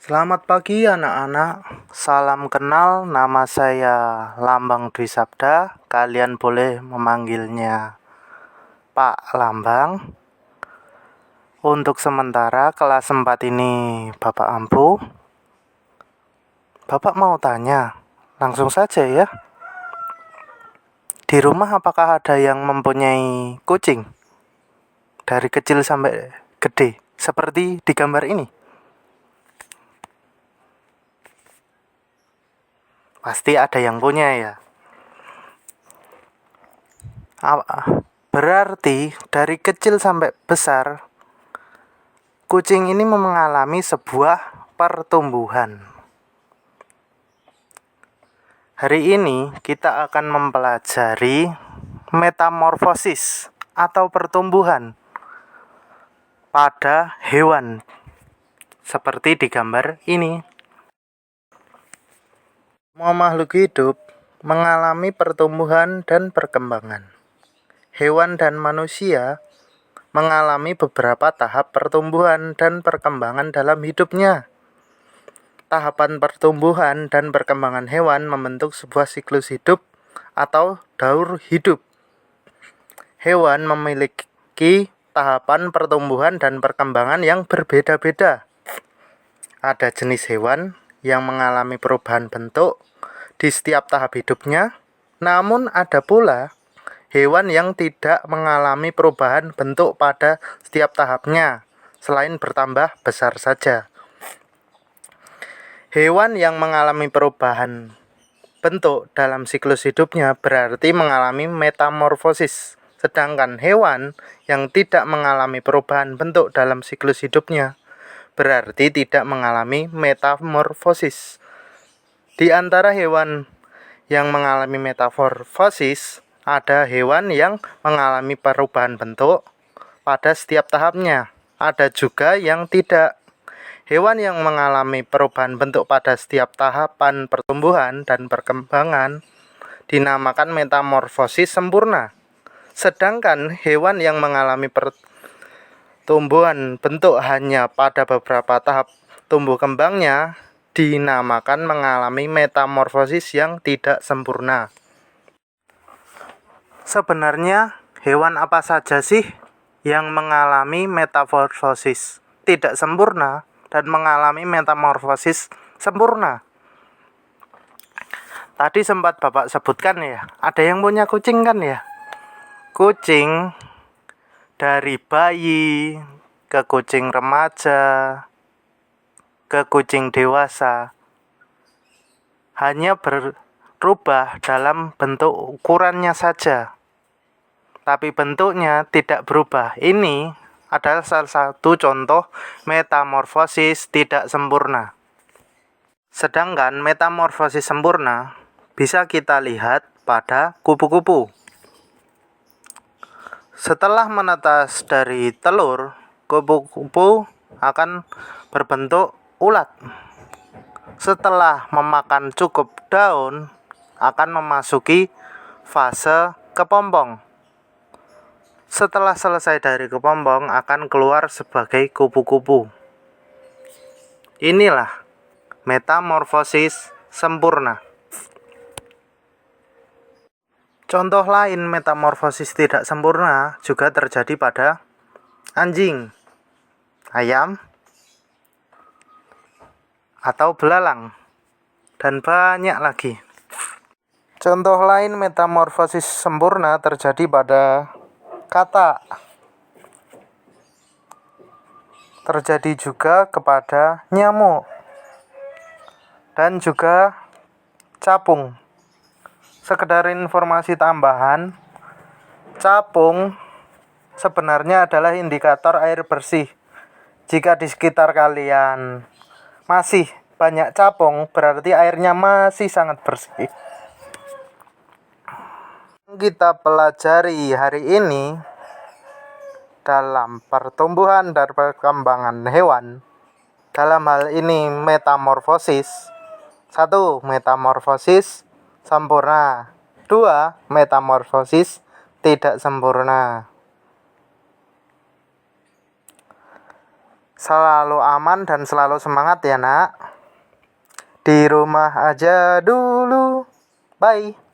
Selamat pagi anak-anak, salam kenal, nama saya Lambang Dwi Sabda, kalian boleh memanggilnya Pak Lambang. Untuk sementara kelas 4 ini Bapak ampu. Bapak mau tanya, langsung saja ya. Di rumah apakah ada yang mempunyai kucing? Dari kecil sampai gede, seperti di gambar ini? Pasti ada yang punya ya. Berarti dari kecil sampai besar, kucing ini mengalami sebuah pertumbuhan. Hari ini kita akan mempelajari metamorfosis atau pertumbuhan pada hewan seperti di gambar ini. Semua makhluk hidup mengalami pertumbuhan dan perkembangan. Hewan dan manusia mengalami beberapa tahap pertumbuhan dan perkembangan dalam hidupnya. Tahapan pertumbuhan dan perkembangan hewan membentuk sebuah siklus hidup atau daur hidup. Hewan memiliki tahapan pertumbuhan dan perkembangan yang berbeda-beda. Ada jenis hewan yang mengalami perubahan bentuk di setiap tahap hidupnya, namun ada pula hewan yang tidak mengalami perubahan bentuk pada setiap tahapnya, selain bertambah besar saja. Hewan yang mengalami perubahan bentuk dalam siklus hidupnya berarti mengalami metamorfosis. Sedangkan hewan yang tidak mengalami perubahan bentuk dalam siklus hidupnya berarti tidak mengalami metamorfosis. Di antara hewan yang mengalami metamorfosis, ada hewan yang mengalami perubahan bentuk pada setiap tahapnya. Ada juga yang tidak. Hewan yang mengalami perubahan bentuk pada setiap tahapan pertumbuhan dan perkembangan dinamakan metamorfosis sempurna. Sedangkan hewan yang mengalami pertumbuhan bentuk hanya pada beberapa tahap tumbuh kembangnya dinamakan mengalami metamorfosis yang tidak sempurna. Sebenarnya hewan apa saja sih yang mengalami metamorfosis tidak sempurna dan mengalami metamorfosis sempurna? Tadi sempat Bapak sebutkan ya, ada yang punya kucing kan ya? Kucing dari bayi ke kucing remaja ke kucing dewasa hanya berubah dalam bentuk ukurannya saja, tapi bentuknya tidak berubah. Ini adalah salah satu contoh metamorfosis tidak sempurna. Sedangkan metamorfosis sempurna bisa kita lihat pada kupu-kupu. Setelah menetas dari telur, kupu-kupu akan berbentuk ulat. Setelah memakan cukup daun, akan memasuki fase kepompong. Setelah selesai dari kepompong, akan keluar sebagai kupu-kupu. Inilah metamorfosis sempurna. Contoh lain metamorfosis tidak sempurna juga terjadi pada anjing, ayam, atau belalang, dan banyak lagi. Contoh lain metamorfosis sempurna terjadi pada katak. Terjadi juga kepada nyamuk dan juga capung. Sekedar informasi tambahan, capung sebenarnya adalah indikator air bersih. Jika di sekitar kalian masih banyak capung, berarti airnya masih sangat bersih. Kita pelajari hari ini dalam pertumbuhan dan perkembangan hewan, dalam hal ini metamorfosis. 1. Metamorfosis sempurna. 2. Metamorfosis tidak sempurna. Selalu aman dan selalu semangat ya nak. Di rumah aja dulu. Bye.